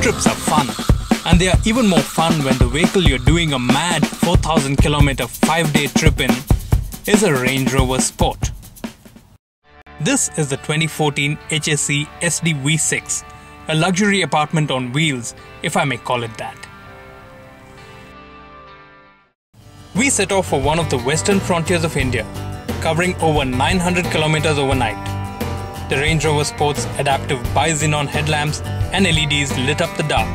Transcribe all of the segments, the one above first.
trips are fun, and they are even more fun when the vehicle you're doing a mad 4,000 km 5-day trip in is a Range Rover Sport. This is the 2014 HSE SD V6, a luxury apartment on wheels, if I may call it that. We set off for one of the western frontiers of India, covering over 900 kilometers overnight. The Range Rover Sport's adaptive bi-xenon headlamps and LEDs lit up the dark.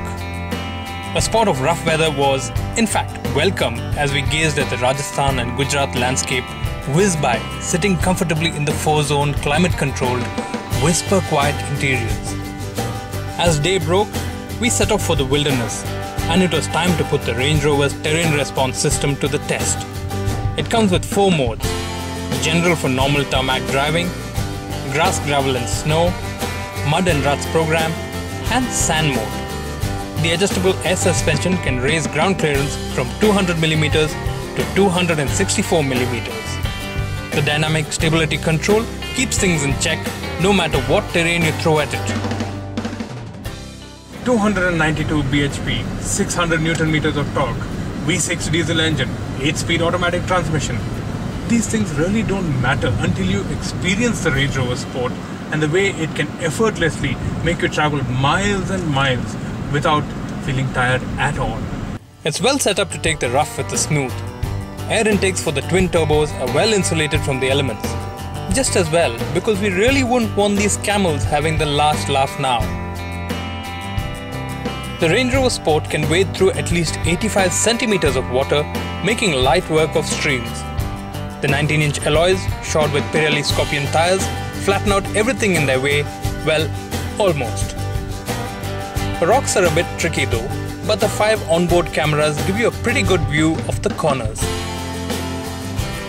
A spot of rough weather was, in fact, welcome as we gazed at the Rajasthan and Gujarat landscape whiz by, sitting comfortably in the 4-zone climate-controlled, whisper-quiet interiors. As day broke, we set off for the wilderness, and it was time to put the Range Rover's terrain response system to the test. It comes with 4 modes: General for normal tarmac driving, Grass, Gravel and Snow, Mud and Ruts program, and Sand mode. The adjustable air suspension can raise ground clearance from 200mm to 264mm. The dynamic stability control keeps things in check no matter what terrain you throw at it. 292 bhp, 600 Nm of torque, V6 diesel engine, 8-speed automatic transmission. These things really don't matter until you experience the Range Rover Sport and the way it can effortlessly make you travel miles and miles without feeling tired at all. It's well set up to take the rough with the smooth. Air intakes for the twin turbos are well insulated from the elements. Just as well, because we really wouldn't want these camels having the last laugh now. The Range Rover Sport can wade through at least 85 centimeters of water, making light work of streams. The 19-inch alloys, shod with Pirelli Scorpion tires, flatten out everything in their way, well, almost. Rocks are a bit tricky though, but the 5 onboard cameras give you a pretty good view of the corners.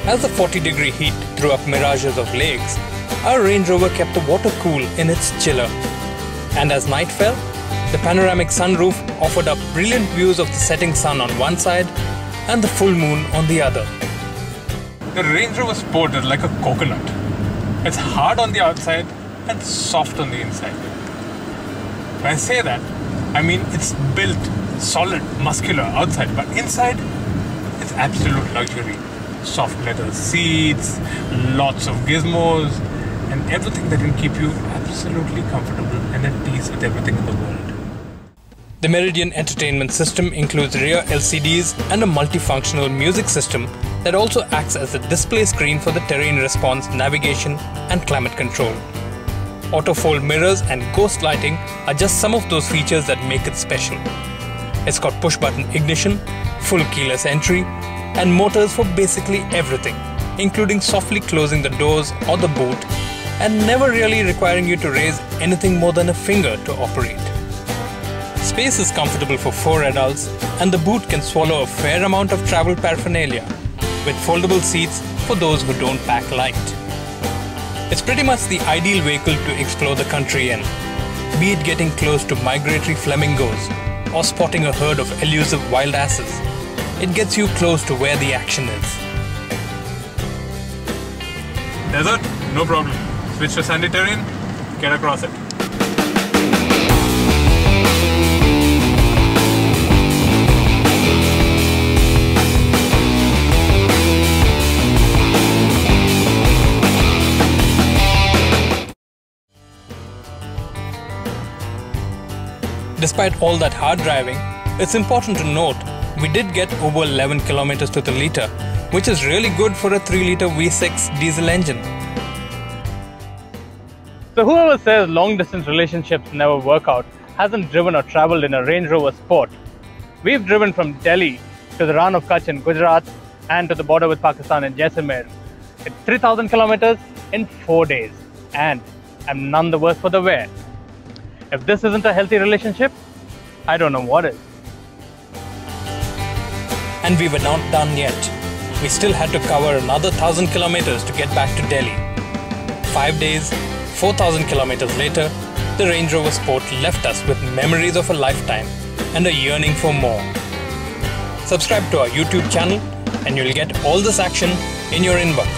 As the 40-degree heat threw up mirages of lakes, our Range Rover kept the water cool in its chiller. And as night fell, the panoramic sunroof offered up brilliant views of the setting sun on one side and the full moon on the other. The Range Rover Sport is like a coconut. It's hard on the outside and soft on the inside. When I say that, I mean it's built solid, muscular outside, but inside it's absolute luxury. Soft leather seats, lots of gizmos, and everything that can keep you absolutely comfortable and at peace with everything in the world. The Meridian entertainment system includes rear LCDs and a multifunctional music system that also acts as a display screen for the terrain response, navigation and climate control. Auto-fold mirrors and ghost lighting are just some of those features that make it special. It's got push-button ignition, full keyless entry, and motors for basically everything, including softly closing the doors or the boot, and never really requiring you to raise anything more than a finger to operate. Space is comfortable for 4 adults, and the boot can swallow a fair amount of travel paraphernalia, with foldable seats for those who don't pack light. It's pretty much the ideal vehicle to explore the country in, be it getting close to migratory flamingos or spotting a herd of elusive wild asses. It gets you close to where the action is. Desert? No problem. Switch to sandy terrain, get across it. Despite all that hard driving, it's important to note we did get over 11 kilometers to the litre, which is really good for a 3-litre V6 diesel engine. So whoever says long-distance relationships never work out hasn't driven or travelled in a Range Rover Sport. We've driven from Delhi to the Rann of Kutch in Gujarat and to the border with Pakistan in Jaisalmer. It's 3,000 kilometers in 4 days, and I'm none the worse for the wear. If this isn't a healthy relationship, I don't know what is. And we were not done yet. We still had to cover another 1,000 kilometers to get back to Delhi. 5 days, 4,000 kilometers later, the Range Rover Sport left us with memories of a lifetime and a yearning for more. Subscribe to our YouTube channel and you'll get all this action in your inbox.